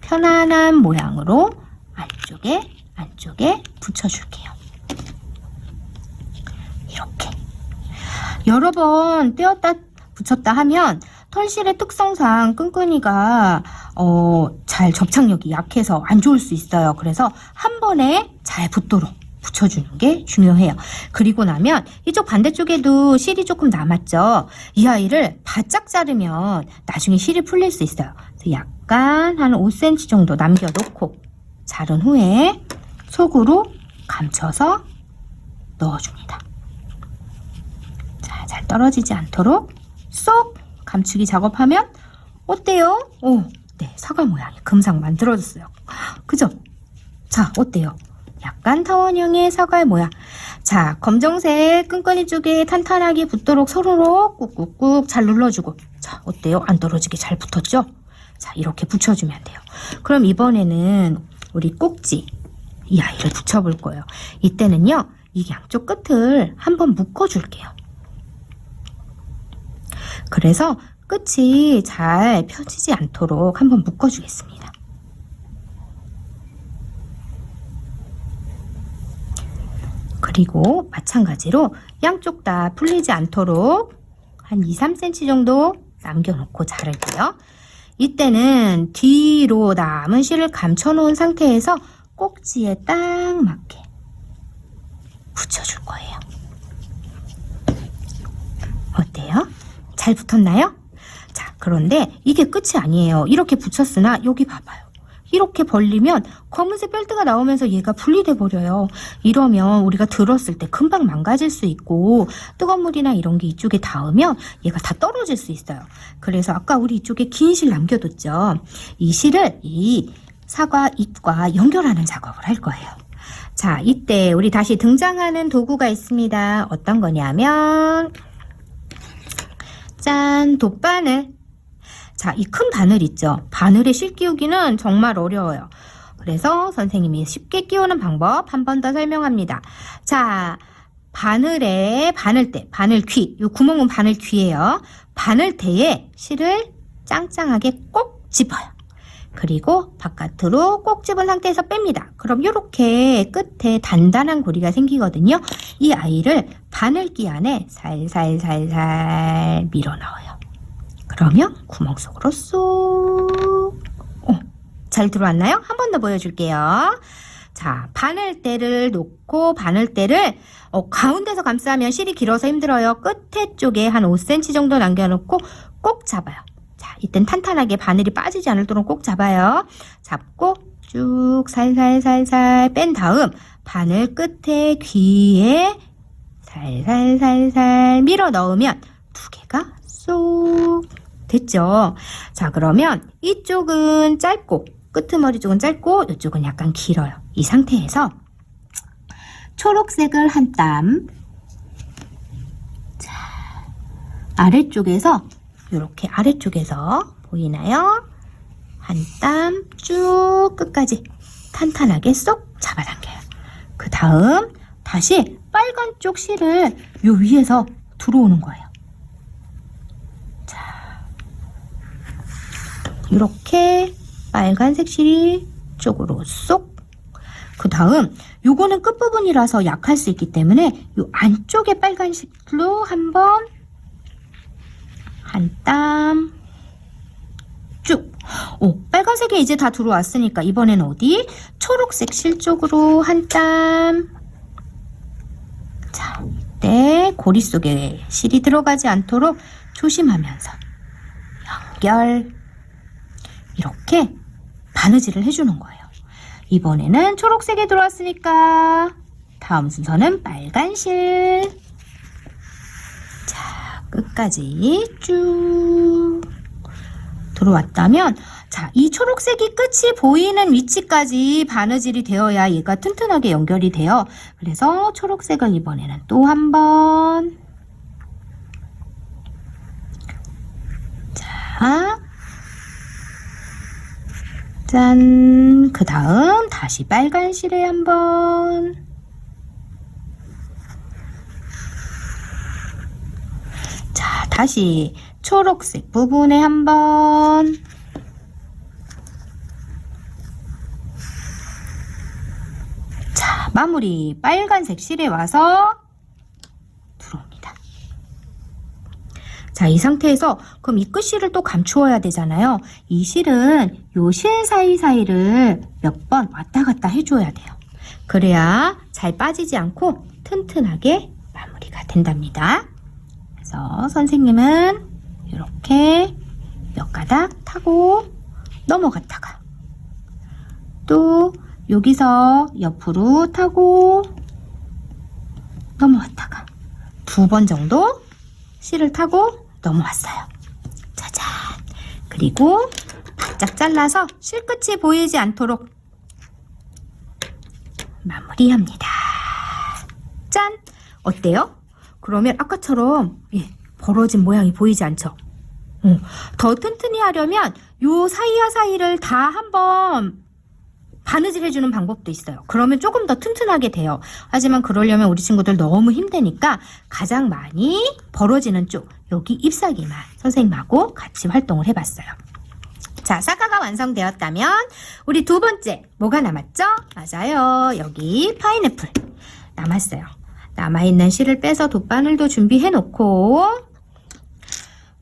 편안한 모양으로 안쪽에 붙여줄게요. 이렇게 여러 번 떼었다 붙였다 하면 털실의 특성상 끈끈이가 잘 접착력이 약해서 안 좋을 수 있어요. 그래서 한 번에 잘 붙도록 붙여주는 게 중요해요. 그리고 나면 이쪽 반대쪽에도 실이 조금 남았죠. 이 아이를 바짝 자르면 나중에 실이 풀릴 수 있어요. 그래서 약간 한 5cm 정도 남겨놓고 자른 후에 속으로 감춰서 넣어줍니다. 자, 잘 떨어지지 않도록 쏙 감추기 작업하면 어때요? 오, 네, 사과 모양이 금상 만들어졌어요. 그죠? 자, 어때요? 약간 타원형의 사과 모양. 자, 검정색 끈끈이 쪽에 탄탄하게 붙도록 서로로 꾹꾹꾹 잘 눌러주고. 자, 어때요? 안 떨어지게 잘 붙었죠? 자, 이렇게 붙여주면 돼요. 그럼 이번에는 우리 꼭지 이 아이를 붙여볼 거예요. 이때는요, 이 양쪽 끝을 한번 묶어줄게요. 그래서 끝이 잘 펴지지 않도록 한번 묶어주겠습니다. 그리고 마찬가지로 양쪽 다 풀리지 않도록 한 2-3cm 정도 남겨놓고 자를게요. 이때는 뒤로 남은 실을 감춰놓은 상태에서 꼭지에 딱 맞게 붙여줄 거예요. 어때요? 잘 붙었나요? 자, 그런데 이게 끝이 아니에요. 이렇게 붙였으나 여기 봐봐요. 이렇게 벌리면 검은색 벨트가 나오면서 얘가 분리돼 버려요. 이러면 우리가 들었을 때 금방 망가질 수 있고 뜨거운 물이나 이런 게 이쪽에 닿으면 얘가 다 떨어질 수 있어요. 그래서 아까 우리 이쪽에 긴 실 남겨뒀죠. 이 실을 이 사과 잎과 연결하는 작업을 할 거예요. 자, 이때 우리 다시 등장하는 도구가 있습니다. 어떤 거냐면 짠, 돗바늘. 자, 이 큰 바늘 있죠? 바늘에 실 끼우기는 정말 어려워요. 그래서 선생님이 쉽게 끼우는 방법 한 번 더 설명합니다. 자, 바늘에 바늘대, 바늘귀, 이 구멍은 바늘귀예요. 바늘대에 실을 짱짱하게 꼭 집어요. 그리고 바깥으로 꼭 집은 상태에서 뺍니다. 그럼 이렇게 끝에 단단한 고리가 생기거든요. 이 아이를 바늘귀 안에 살살살살 밀어 넣어요. 그러면 구멍 속으로 쏙. 잘 들어왔나요? 한 번 더 보여줄게요. 자, 바늘대를 놓고 바늘대를 가운데서 감싸면 실이 길어서 힘들어요. 끝에 쪽에 한 5cm 정도 남겨놓고 꼭 잡아요. 자, 이땐 탄탄하게 바늘이 빠지지 않도록 꼭 잡아요. 잡고 쭉 살살살살 뺀 다음 바늘 끝에 귀에 살살살살 밀어 넣으면 두 개가 쏙 됐죠. 자, 그러면 이쪽은 짧고 끄트머리 쪽은 짧고 이쪽은 약간 길어요. 이 상태에서 초록색을 한 땀, 자, 아래쪽에서 이렇게 아래쪽에서 보이나요? 한 땀 쭉 끝까지 탄탄하게 쏙 잡아당겨요. 그 다음 다시 빨간 쪽 실을 요 위에서 들어오는 거예요. 자, 이렇게 빨간색 실이 쪽으로 쏙. 그 다음 요거는 끝부분이라서 약할 수 있기 때문에 요 안쪽에 빨간색로 한번 한 땀 쭉. 빨간색이 이제 다 들어왔으니까 이번에는 어디? 초록색 실 쪽으로 한 땀. 자, 이때 고리 속에 실이 들어가지 않도록 조심하면서 연결. 이렇게 바느질을 해주는 거예요. 이번에는 초록색이 들어왔으니까 다음 순서는 빨간 실. 자, 끝까지 쭉 들어왔다면, 자, 이 초록색이 끝이 보이는 위치까지 바느질이 되어야 얘가 튼튼하게 연결이 돼요. 그래서 초록색을 이번에는 또 한 번. 자, 짠. 그 다음 다시 빨간 실에 한 번. 자, 다시 초록색 부분에 한 번. 자, 마무리 빨간색 실에 와서 들어옵니다. 자, 이 상태에서 그럼 이 끝실을 또 감추어야 되잖아요. 이 실은 요 실 사이사이를 몇 번 왔다 갔다 해줘야 돼요. 그래야 잘 빠지지 않고 튼튼하게 마무리가 된답니다. 그래서 선생님은 이렇게 몇 가닥 타고 넘어갔다가 또 여기서 옆으로 타고 넘어왔다가 2번 정도 실을 타고 넘어왔어요. 짜잔. 그리고 바짝 잘라서 실끝이 보이지 않도록 마무리합니다. 짠! 어때요? 그러면 아까처럼 벌어진 모양이 보이지 않죠? 더 튼튼히 하려면 요 사이와 사이를 다 한번 바느질 해주는 방법도 있어요. 그러면 조금 더 튼튼하게 돼요. 하지만 그러려면 우리 친구들 너무 힘드니까 가장 많이 벌어지는 쪽, 여기 잎사귀만 선생님하고 같이 활동을 해봤어요. 자, 사과가 완성되었다면 우리 2번째 뭐가 남았죠? 맞아요. 여기 파인애플 남았어요. 남아있는 실을 빼서 돗바늘도 준비해 놓고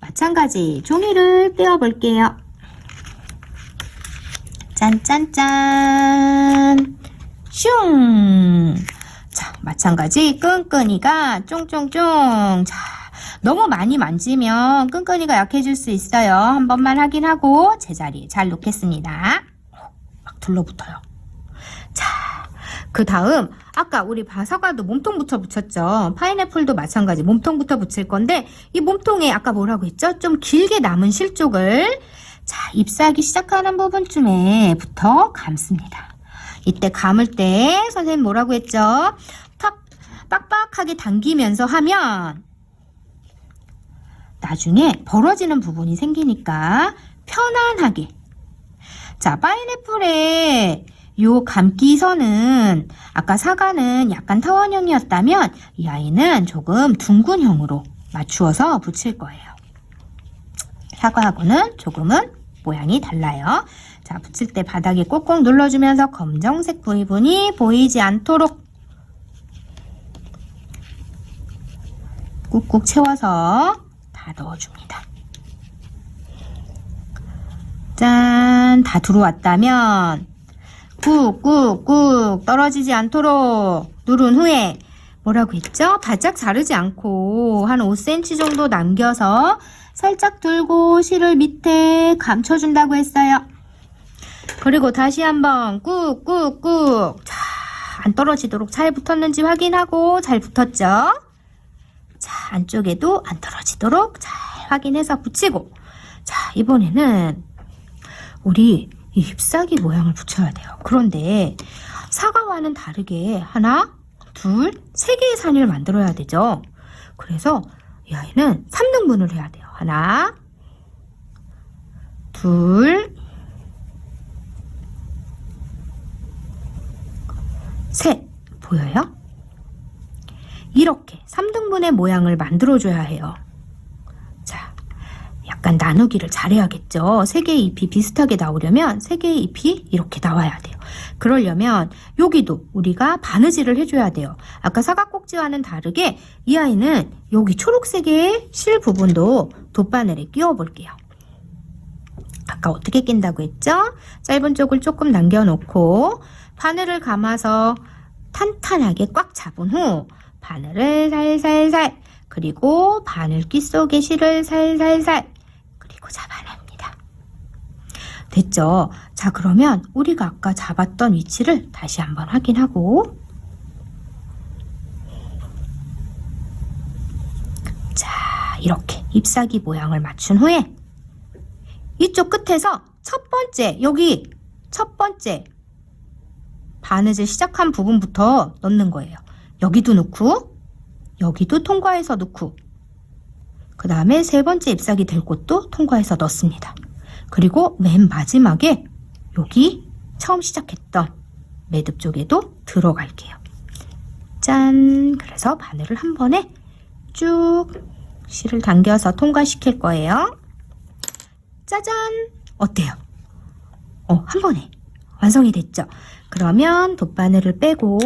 마찬가지 종이를 떼어 볼게요. 짠짠짠. 슝. 자, 마찬가지 끈끈이가 쫑쫑쫑. 자, 너무 많이 만지면 끈끈이가 약해질 수 있어요. 한 번만 확인하고 제자리에 잘 놓겠습니다. 막 둘러붙어요. 자, 그 다음 아까 우리 사과도 몸통부터 붙였죠. 파인애플도 마찬가지 몸통부터 붙일 건데 이 몸통에 아까 뭐라고 했죠? 좀 길게 남은 실 쪽을 자, 잎사귀 시작하는 부분쯤에부터 감습니다. 이때 감을 때 선생님 뭐라고 했죠? 탁 빡빡하게 당기면서 하면 나중에 벌어지는 부분이 생기니까 편안하게. 자, 파인애플의 요 감기선은 아까 사과는 약간 타원형이었다면 이 아이는 조금 둥근형으로 맞추어서 붙일 거예요. 사과하고는 조금은 모양이 달라요. 자, 붙일 때 바닥에 꼭꼭 눌러주면서 검정색 부분이 보이지 않도록 꾹꾹 채워서 다 넣어줍니다. 짠! 다 들어왔다면 꾹꾹꾹 떨어지지 않도록 누른 후에 뭐라고 했죠? 바짝 자르지 않고 한 5cm 정도 남겨서 살짝 들고 실을 밑에 감춰준다고 했어요. 그리고 다시 한번 꾹꾹꾹. 자, 안 떨어지도록 잘 붙었는지 확인하고 잘 붙었죠? 자, 안쪽에도 안 떨어지도록 잘 확인해서 붙이고. 자, 이번에는 우리 이 잎사귀 모양을 붙여야 돼요. 그런데 사과와는 다르게 하나, 둘, 세 개의 산을 만들어야 되죠. 그래서 이 아이는 3등분을 해야 돼요. 하나, 둘, 셋. 보여요? 이렇게 3등분의 모양을 만들어줘야 해요. 자, 약간 나누기를 잘해야겠죠. 3개의 잎이 비슷하게 나오려면 3개의 잎이 이렇게 나와야 돼요. 그러려면 여기도 우리가 바느질을 해줘야 돼요. 아까 사과 꼭지와는 다르게 이 아이는 여기 초록색의 실 부분도 돗바늘에 끼워 볼게요. 아까 어떻게 낀다고 했죠? 짧은 쪽을 조금 남겨놓고 바늘을 감아서 탄탄하게 꽉 잡은 후 바늘을 살살살, 그리고 바늘귀 속의 실을 살살살, 그리고 잡아냅니다. 됐죠? 자, 그러면 우리가 아까 잡았던 위치를 다시 한번 확인하고, 자, 이렇게 잎사귀 모양을 맞춘 후에 이쪽 끝에서 첫 번째, 여기 첫 번째 바느질 시작한 부분부터 넣는 거예요. 여기도 넣고, 여기도 통과해서 넣고, 그 다음에 세 번째 잎사귀 될 곳도 통과해서 넣습니다. 그리고 맨 마지막에 여기 처음 시작했던 매듭 쪽에도 들어갈게요. 짠! 그래서 바늘을 한 번에 쭉 실을 당겨서 통과시킬 거예요. 짜잔! 어때요? 한 번에 완성이 됐죠? 그러면 돗바늘을 빼고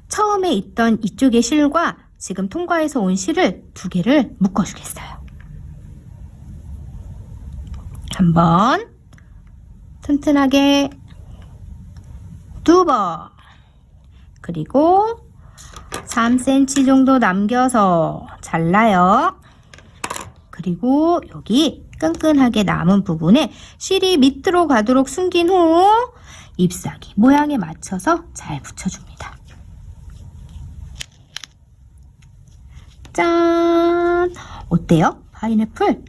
처음에 있던 이쪽의 실과 지금 통과해서 온 실을 두 개를 묶어주겠어요. 한번 튼튼하게 두 번, 그리고 3cm 정도 남겨서 잘라요. 그리고 여기 끈끈하게 남은 부분에 실이 밑으로 가도록 숨긴 후 잎사귀 모양에 맞춰서 잘 붙여줍니다. 짠! 어때요? 파인애플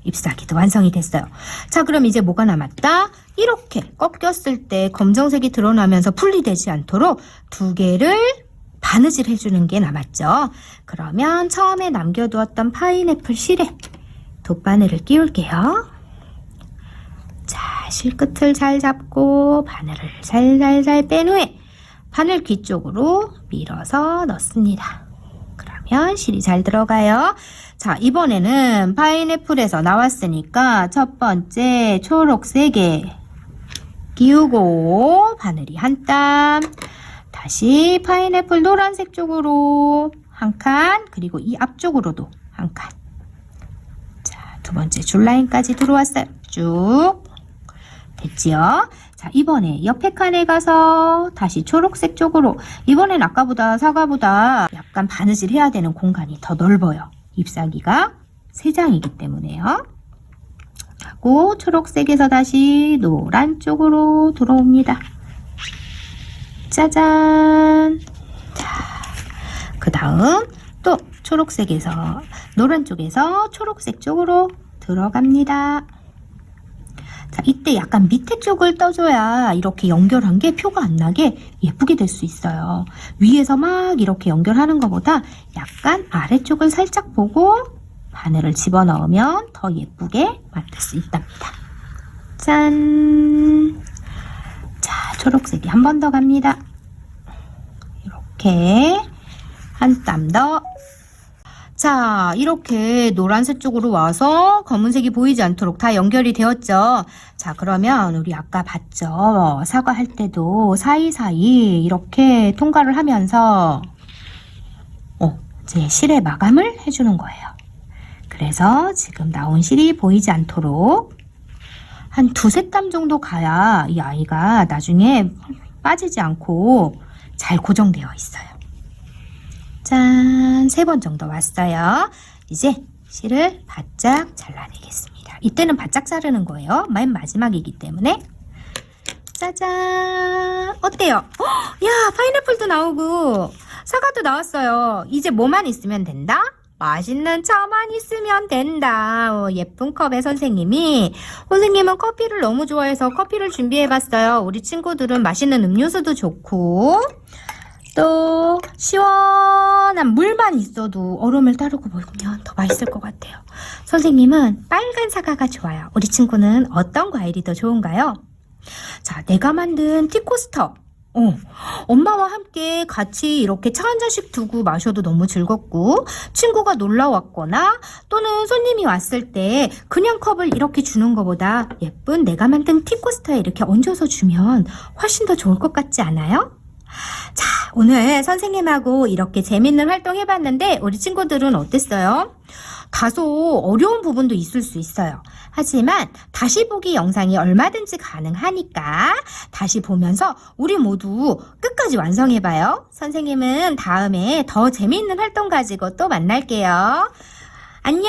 잎사귀도 완성이 됐어요. 자, 그럼 이제 뭐가 남았다? 이렇게 꺾였을 때 검정색이 드러나면서 분리되지 않도록 두 개를 바느질 해주는 게 남았죠. 그러면 처음에 남겨두었던 파인애플 실에 돗바늘을 끼울게요. 자, 실 끝을 잘 잡고 바늘을 살살살 뺀 후에 바늘 귀 쪽으로 밀어서 넣습니다. 그러면 실이 잘 들어가요. 자, 이번에는 파인애플에서 나왔으니까 첫 번째 초록색에 끼우고 바늘이 한 땀, 다시 파인애플 노란색 쪽으로 한 칸, 그리고 이 앞쪽으로도 한 칸. 자, 두 번째 줄 라인까지 들어왔어요. 쭉 됐지요? 자, 이번에 옆에 칸에 가서 다시 초록색 쪽으로, 이번엔 아까보다 사과보다 약간 바느질 해야 되는 공간이 더 넓어요. 잎사귀가 3장이기 때문에요. 하고 초록색에서 다시 노란 쪽으로 들어옵니다. 짜잔! 자, 그 다음 또 초록색에서 노란 쪽에서 초록색 쪽으로 들어갑니다. 자, 이때 약간 밑에 쪽을 떠줘야 이렇게 연결한 게 표가 안 나게 예쁘게 될 수 있어요. 위에서 막 이렇게 연결하는 것보다 약간 아래쪽을 살짝 보고 바늘을 집어넣으면 더 예쁘게 만들 수 있답니다. 짠! 자, 초록색이 한 번 더 갑니다. 이렇게 한 땀 더. 자, 이렇게 노란색 쪽으로 와서 검은색이 보이지 않도록 다 연결이 되었죠. 자, 그러면 우리 아까 봤죠? 사과할 때도 사이사이 이렇게 통과를 하면서 이제 실의 마감을 해주는 거예요. 그래서 지금 나온 실이 보이지 않도록 한 2-3땀 정도 가야 이 아이가 나중에 빠지지 않고 잘 고정되어 있어요. 짠! 3번 정도 왔어요. 이제 실을 바짝 잘라내겠습니다. 이때는 바짝 자르는 거예요. 맨 마지막이기 때문에. 짜잔! 어때요? 야, 파인애플도 나오고 사과도 나왔어요. 이제 뭐만 있으면 된다? 맛있는 차만 있으면 된다. 예쁜 컵에 선생님은 커피를 너무 좋아해서 커피를 준비해봤어요. 우리 친구들은 맛있는 음료수도 좋고 또 시원한 물만 있어도 얼음을 따르고 먹으면 더 맛있을 것 같아요. 선생님은 빨간 사과가 좋아요. 우리 친구는 어떤 과일이 더 좋은가요? 자, 내가 만든 티코스터. 엄마와 함께 같이 이렇게 차 한 잔씩 두고 마셔도 너무 즐겁고, 친구가 놀러 왔거나 또는 손님이 왔을 때 그냥 컵을 이렇게 주는 것보다 예쁜 내가 만든 티코스터에 이렇게 얹어서 주면 훨씬 더 좋을 것 같지 않아요? 자, 오늘 선생님하고 이렇게 재밌는 활동 해봤는데 우리 친구들은 어땠어요? 다소 어려운 부분도 있을 수 있어요. 하지만 다시 보기 영상이 얼마든지 가능하니까 다시 보면서 우리 모두 끝까지 완성해봐요. 선생님은 다음에 더 재미있는 활동 가지고 또 만날게요. 안녕!